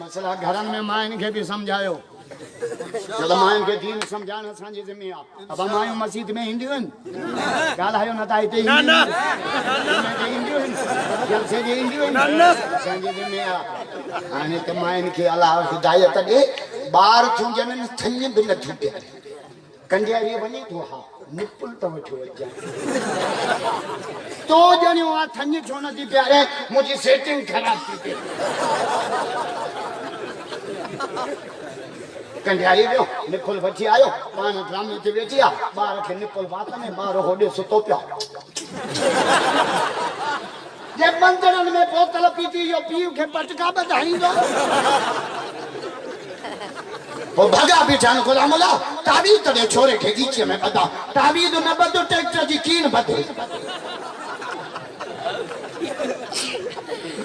मसला घरन में माइन के भी समझायो जब माइन के दीन समझाना असांजी ज़िम्मेदारी आहे। अब मायूं मस्जिद में ईंदियूं आहिनि ॻाल्हायो न त हिते ईंदियूं जलसे जे ईंदियूं आहिनि असांजी ज़िम्मेदारी आहे। हाणे त माइन खे अलाह हिदायत ॾे ॿार थियूं ॼणनि थञ बि नथियूं ॾियनि कंडियारी वञे थो हा निपुल त वठी वञे तो ॼणियो आहे थञ छो नथी प्यारे मुंहिंजी सेटिंग ख़राब थी थिए कंडियारी वियो निपुल वठी आयो पाण ड्रामे ते वेठी आहे ॿार खे निपुल वात में ॿार होॾे सुतो पियो जे मंदरनि में बोतल पीती इहो पीउ खे पटका ॿधाईंदो वो भगा बीठा गुलाम अल्लाह ताबीद तॾहिं छोरे खे गीचीअ में ॿधा ताबीद न ॿधो ट्रैक्टर जी कीन ॿधे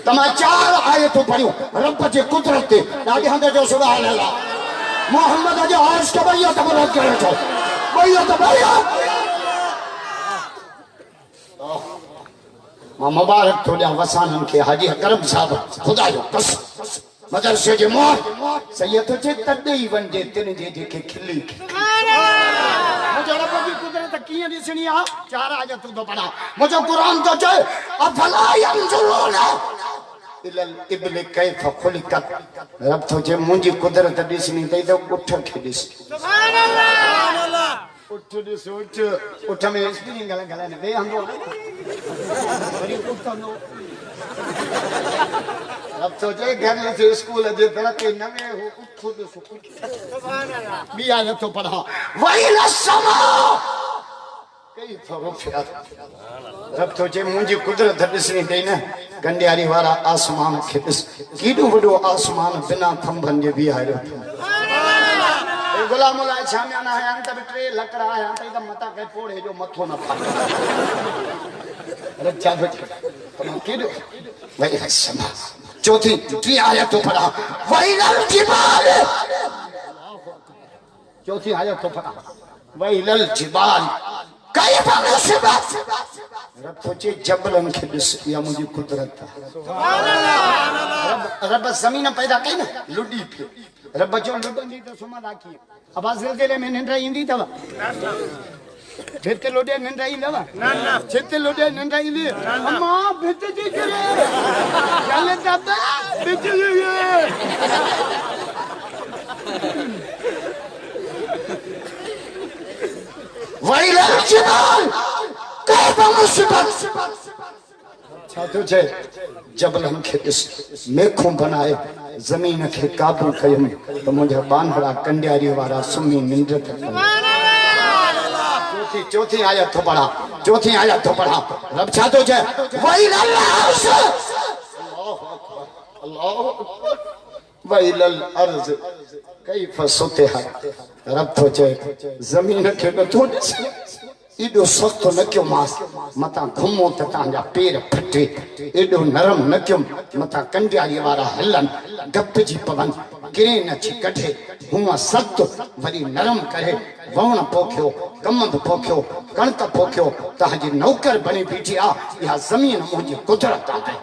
तमां 4 आयतूं पढ़ियूं रब जे कुदरत ते ॾाढे हंध जो सुभान अल्लाह मोहम्मद जो अर्श के भैया तो बरकत करे छो भैया तो भैया मां मुबारक थो ॾियां वसाननि खे हाजी करम साहब खुदा जो कसम मदरसे जे मोहर सैयद जे तॾहिं वञे तिन जे जेके खिली मुंहिंजो रब जी कुदरत कीअं ॾिसणी आहे 4 आयतूं थो पढ़ां मुंहिंजो क़ुरान थो चए अफला यंजुरून इलल इब्ल कैफ खुलिकत रब तो जे मुंहिंजी कुदरत ॾिसणी अथई त उठ खे ॾिस सुभान अल्लाह उठ ॾिस उठ में स्प्रिंग गलाने वे हंदो वरी उठंदो रब तो जे घर से स्कूल जे तरक़े न वे हो उठ ॾिस सुभान अल्लाह ॿी आयत तो पढ़ा वइल समा कैफ रुफियत रब तो जे मुंहिंजी कुदरत ॾिसणी अथई न कंडियारी वारा आसमान खे ॾिस केॾो वॾो आसमान बिना थंभनि जे बीहारियो गुलाम अल्लाह शामियाना आया त 3 लकड़ा आया त मता के पोड़े जो मथो न फाटे रक्षा बच केॾो वही समा चौथी 3 आयत तो पढ़ा वइलल जिबाल चौथी आयत तो पढ़ा वइलल जिबाल कैफ नसबत रब सोचे जबलन खे ॾिस या मुंहिंजी कुदरत सुभान अल्लाह रब ज़मीन पैदा कई न लुडी पियो रब जो लुडंदी त सुमंदा कीअं अब ज़िलज़िले में निंड ईंदी अथव भित लोॾे निंड ईंदव न छित लोॾे निंड ईंदी अम्मा भित जी करे चल दबा भित जी वइल जिबाल कैफ मुसीबत छा तो चए जबलनि खे ॾिस मेखूं बनाए ज़मीन खे काबू कयम त मुंहिंजा बांधड़ा कंडियारी वारा सुम्ही निंड त चौथी आयत थो पढ़ा चौथी आयत थो पढ़ा रब छा तो चए वइल अर्ज़ अल्लाह वइल अर्ज़ कैफ सुतिहा रब तो चए ज़मीन खे नथो ॾिस एडो सख्त न क्यों मास मता घुमो त तव्हांजा पेर फटे एडो नरम न क्यों मता कंडियारी वारा हलन गपजी पवन किरे न छी कढे हुआ सख्त वरी नरम करे वण पोखियो कमंद पोखियो कणक पोखियो तव्हांजी नौकर बणी बीठी आहे इहा ज़मीन मुंहिंजी कुदरत आहे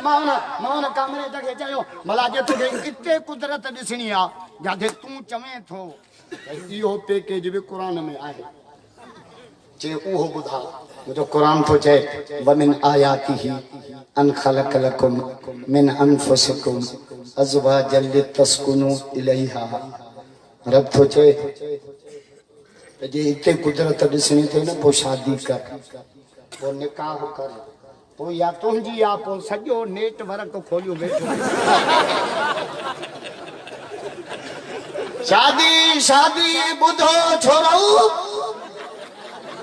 माउन कामरे तक चयो भला जे तोखे किथे कुदरत ॾिसणी आहे जाथे तूं चवें थो इहो पैकेज भी कुरान में आहे जे उहो ॿुधा मुंहिंजो कुरान थो चए वमिन आयातिही अन खलक लकुम मिन अनफुसिकुम अज़वाजन लितस्कुनु इलैहा रब थो चए जे हिते कुदरत ॾिसणी अथई न पोइ शादी कर पोइ निकाह कर पोइ या तुंहिंजी या पोइ सॼो नेटवर्क खोलियो वेठो शादी शादी बुधो छोरो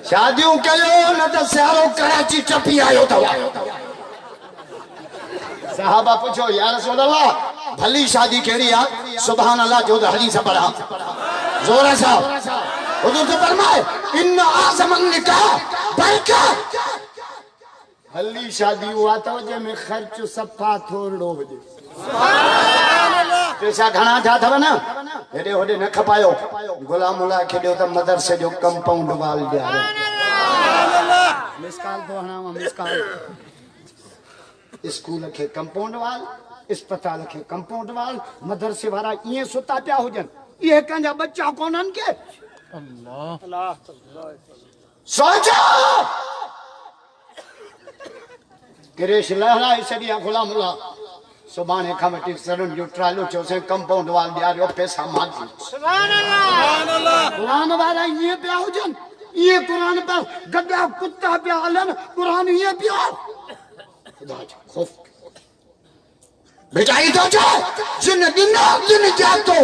शादियों कयो न त सियारो कराची टपी आयो अथव साहबा पुछो या रसूल अल्लाह भली शादी कहिड़ी आहे सुभान अल्लाह जो त हदीस पढ़ा ज़ोर सां हुजूर तो फरमाए इन आज़मन निकाह बरकत भली शादी हुआ तो जंहिंमें ख़र्च सफ़ा थोरो हुजे पैसा घणा था अथव न हेॾे होॾे न खपायो गुलाम अल्लाह खे ॾियो त मदरसे जो कंपाउंड वाल ॾियारो मिसकाल तो हणाव मिसकाल स्कूल के कंपाउंड वाल अस्पताल के कंपाउंड वाल मदरसे वाला ये सुता पिया हुजन ये कंजा बच्चा कोनन के अल्लाह सोचा गिरीश लहरा इसलिए खुला मुला सुबाने खामटी सरन जो ट्रालो चोसे कंपाउंड वाल दिया पैसा मांगी सुभान अल्लाह कुरान वाला ये पिया हुजन ये कुरान पर गद्दा कुत्ता पिया हलन कुरान ये पिया खुदा खौफ बेटा इधर जा जिन दिन जातो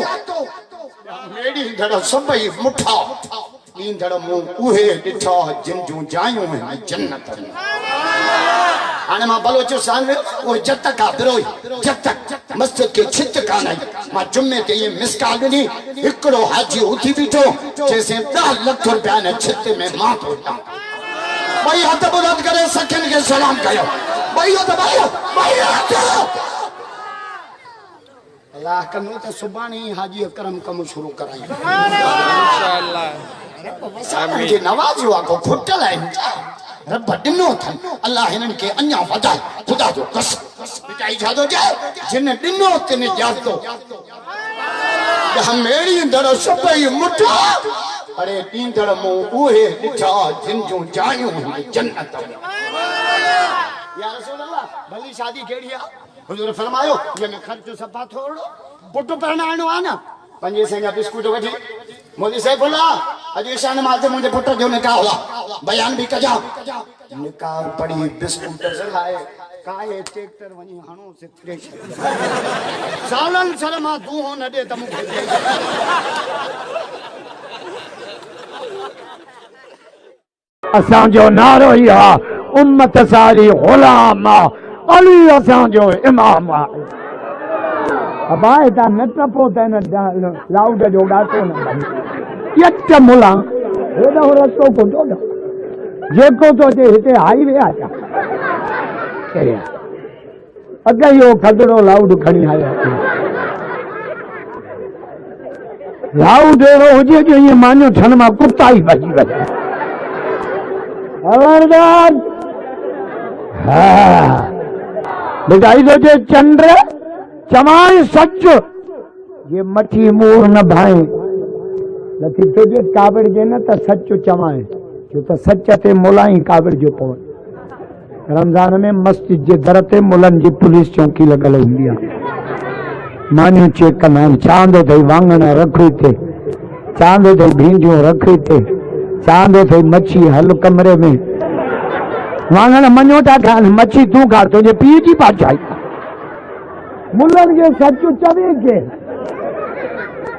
मेरी धड़ सबई मुठा इन धड़ मु उहे डिठा जिन जो जायूं है जन्नत में आने मां बलोचिस्तान में वो जब तक बिरोई जब तक मस्जिद के छित कान आई मां जुम्मे ते ये मिसकाल दी एकड़ो हाजी उठी बीठो जैसे 10 लाख रुपया ने छित में मां तो भाई हाथ बुलंद करे सखन के सलाम कयो भाई हो तो भाई अल्लाह कनो तो सुबानी हाजी करम कम शुरू कराई इंशाअल्लाह आमीन नवाजो को फुटल है रब दिनो थन अल्लाह हिनन के अन्या वधाए खुदा जो कसम बेटा इजाजो जाए जिन दिनो तिन जातो हम मेरी दर सबई मुठा अरे तीन दर मो उहे दिठा जिन जो जायूं जन्नत में या रसूल अल्लाह भली शादी केड़िया हुजूर फरमायो ये मैं खर्च सफा थोड़ो पुट परणाणो आ ना पंजे सेंगा बिस्कुट वठी मोदी सैफुल्लाह अज ईशान माते मुझे पुट जो निकाह होला बयान भी कजा निकाह पड़ी बिस्कुट से खाए काए ट्रैक्टर वनी हणो से फ्रेश सालन शर्मा तू हो न दे त मुखे असां जो नारो ही आ उम्मत सारी गुलाम अली असां जो इमाम आहे अबाए ता न टपो त न लाउड जो गातो न यट मुला हेडो रस्तो को तो जेको तो जे हिते हाईवे आया अगे यो खदड़ो लाउड खणी आया लाउड हुजे जो ये मानो ठन मां कुत्ता ही भजी वया खबरदार हाँ बेटा इधर चंद्र चमाए सच ये मठी मोर न भाए लथी तुझे कावड़ जे न त सच चमाए जो त सच ते मुलाई कावड़ जो पवन रमजान में मस्जिद जे दर ते मुलन जी पुलिस चौकी लगल हुंदी आहे मानियूं चेक कंदा आहिनि चांदो अथई वांगण रखी थे चांदो अथई भींडियूं रखी थे चांदो अथई मच्छी हल कमरे में वांगण मञो था खान मच्छी तूं खा तुंहिंजे पीउ जी पाचाई मुलन के सच चवे के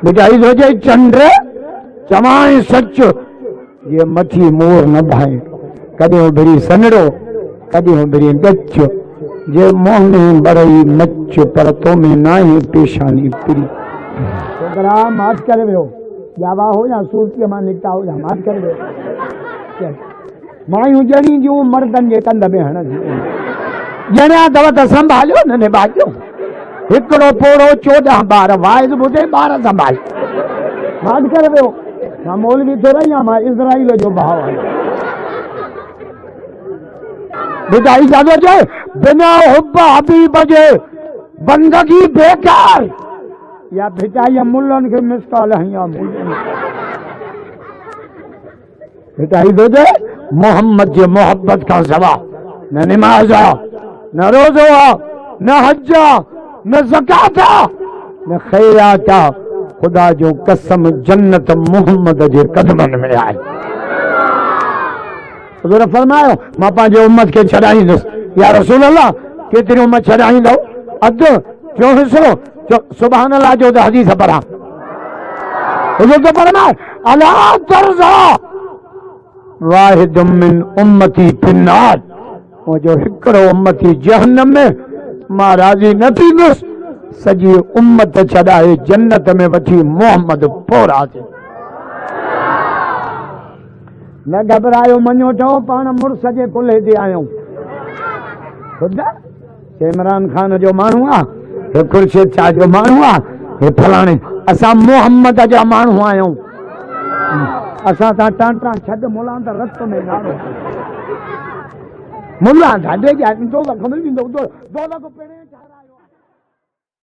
बुझाई सोचे चंद्र चमाए सच ये मच्छी मोर न भाए कदे भरी सनड़ो कदे भरी गच जे मोह में बड़ई मच पर तो में नाही पेशानी पिरी छोकरा माफ करे वियो यावा हो या सूरती मां निकता हो या माफ करे वियो मायूं जड़ी जो मर्दन जे कंध में हण जणिया दव त संभालियो न बाजो हिकड़ो पोड़ो 14 बार वाइज बुधे 12 संभाल माफ करे वियो मां मौलवी तो रही मां इजराइल जो भाव है बुधाई जादो जे बिना हुब्बा हबीब जे बंदगी बेकार या भिटाई मुल्लन के मिसकाल हया भिटाई दो जे मोहम्मद जे मोहब्बत का जवाब न नमाज न रोजो न हज न ज़कात न खैरात खुदा जो कसम जन्नत मोहम्मद जे कदमन में आए हुज़ूर फरमायो मां पंहिंजे उम्मत के छॾाईंदुसि या रसूल अल्लाह केतिरी उम्मत छॾाईंदो अधु टियों हिसो सुभान अल्लाह जो त हदीस पढ़ा हुज़ूर तो फरमाए अला तर्ज़ा वाहिद मिन उम्मती फिन्नार वो जो हिकड़ो उम्मती जहन्नम में मां राज़ी न थींदुसि सॼी उम्मत छॾाए जन्नत में वठी मोहम्मद पोइ राज़ी न घबरायो मञो चओ पाण मुड़स जे कुल्हे ते आहियूं ख़ुदि इमरान खान जो माण्हू आहे हे खुर्शीद शाह जो माण्हू आहे हे फलाणे असां मोहम्मद जा माण्हू आहियूं असां तां टांटा छॾ मुला त रत में नालो मुला ॾाढे जा 2 लख मिली वेंदो 2 लख पहिरें